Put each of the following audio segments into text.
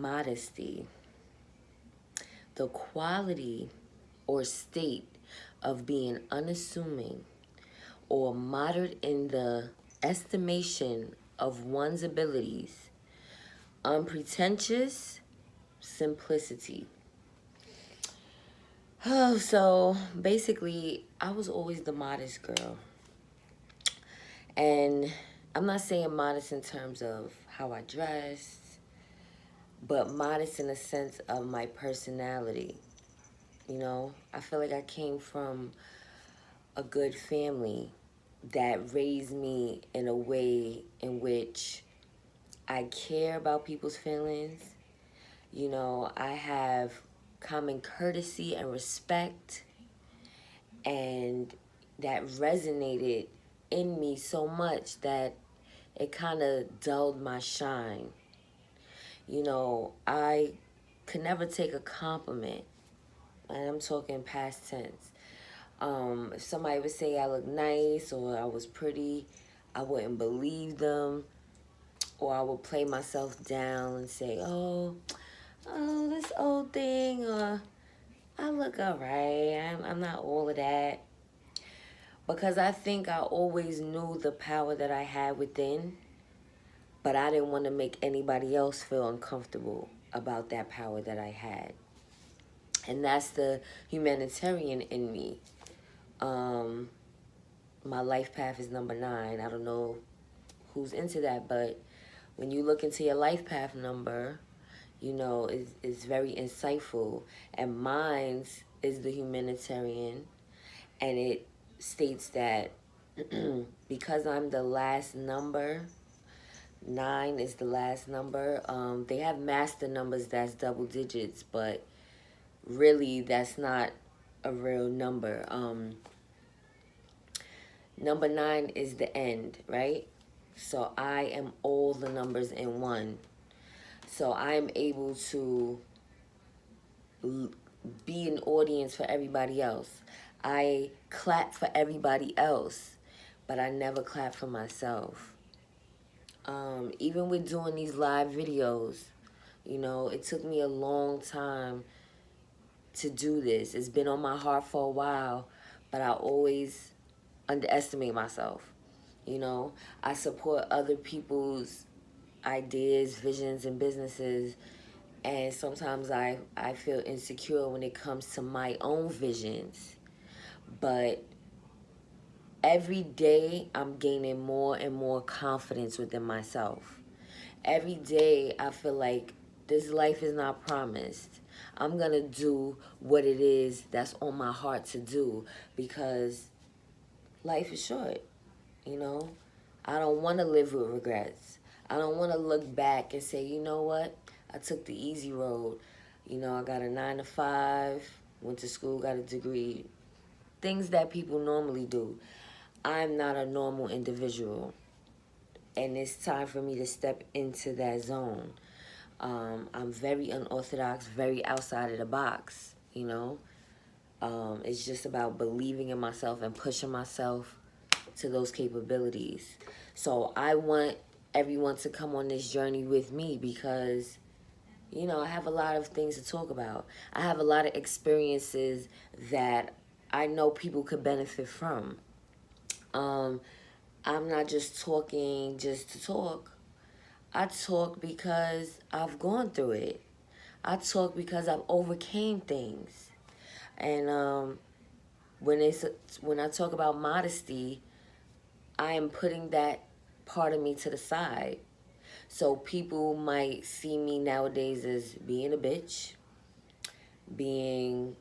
modesty, the quality or state of being unassuming or moderate in the estimation of one's abilities, unpretentious simplicity. Oh, so basically, I was always the modest girl. And I'm not saying modest in terms of how I dressed, but modest in the sense of my personality. You know, I feel like I came from a good family that raised me in a way in which I care about people's feelings. You know, I have common courtesy and respect, and that resonated in me so much that it kind of dulled my shine. You know, I could never take a compliment, and I'm talking past tense. If somebody would say I look nice or I was pretty, I wouldn't believe them, or I would play myself down and say, oh, this old thing, or I look all right. I'm not all of that. Because I think I always knew the power that I had within, but I didn't want to make anybody else feel uncomfortable about that power that I had. And that's the humanitarian in me. Um, my life path is number 9. I don't know who's into that, but when you look into your life path number, you know, it's very insightful. And mine's is the humanitarian, and it states that because I'm the last number, 9 is the last number. They have master numbers that's double digits, but really that's not a real number. Number 9 is the end, right? So I am all the numbers in one. So I am able to be an audience for everybody else. I clap for everybody else, but I never clap for myself. Even with doing these live videos, you know, it took me a long time to do this. It's been on my heart for a while, but I always underestimate myself. You know, I support other people's ideas, visions, and businesses, and sometimes I feel insecure when it comes to my own visions. But every day I'm gaining more and more confidence within myself. Every day I feel like this life is not promised. I'm going to do what it is that's on my heart to do, because life is short, you know? I don't want to live with regrets. I don't want to look back and say, you know what? I took the easy road. You know, I got a 9 to 5, went to school, got a degree. Things that people normally do. I'm not a normal individual. And it's time for me to step into that zone. I'm very unorthodox, very outside of the box, you know? It's just about believing in myself and pushing myself to those capabilities. So I want everyone to come on this journey with me because, you know, I have a lot of things to talk about. I have a lot of experiences that I know people could benefit from. I'm not just talking just to talk. I talk because I've gone through it. I talk because I've overcame things. And when when I talk about modesty, I am putting that part of me to the side. So people might see me nowadays as being a bitch, being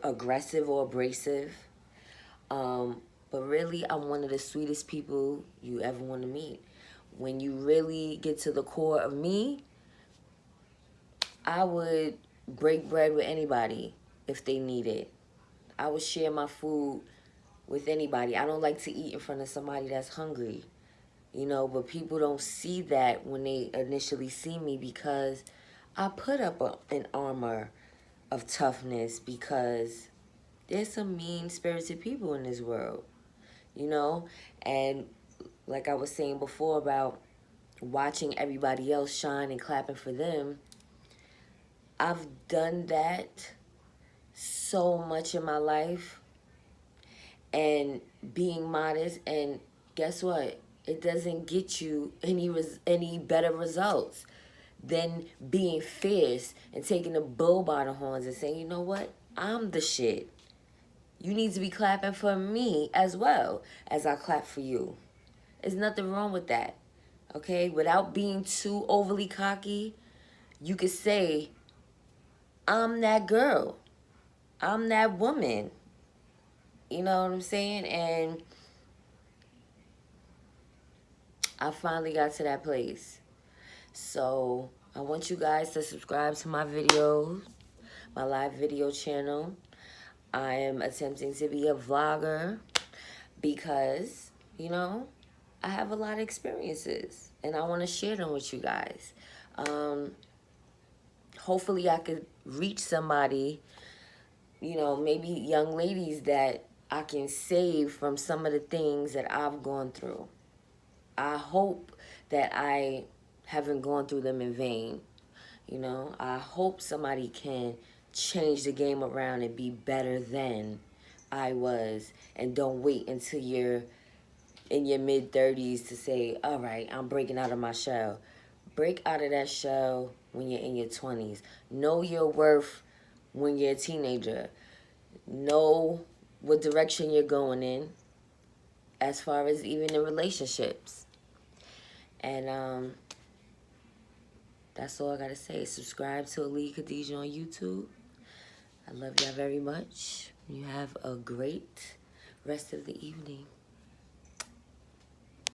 aggressive or abrasive. But really, I'm one of the sweetest people you ever want to meet. When you really get to the core of me, I would break bread with anybody if they need it. I would share my food with anybody. I don't like to eat in front of somebody that's hungry, you know, but people don't see that when they initially see me because I put up an armor of toughness because there's some mean-spirited people in this world, you know? And like I was saying before about watching everybody else shine and clapping for them, I've done that so much in my life, and being modest, and guess what? It doesn't get you any better results than being fierce and taking the bull by the horns and saying, you know what? I'm the shit. You need to be clapping for me as well as I clap for you. There's nothing wrong with that. Okay? Without being too overly cocky, you could say, I'm that girl. I'm that woman. You know what I'm saying? And I finally got to that place. So I want you guys to subscribe to my videos, my live video channel. I am attempting to be a vlogger because, you know, I have a lot of experiences and I want to share them with you guys. Hopefully I could reach somebody, you know, maybe young ladies that I can save from some of the things that I've gone through. I hope that I haven't gone through them in vain. You know, I hope somebody can change the game around and be better than I was, and don't wait until you're in your mid-30s to say, all right, I'm breaking out of my shell. Break out of that shell when you're in your 20s. Know your worth when you're a teenager. Know what direction you're going in as far as even in relationships. And that's all I gotta say. Subscribe to Ali Khadijah on YouTube. I love y'all very much. You have a great rest of the evening.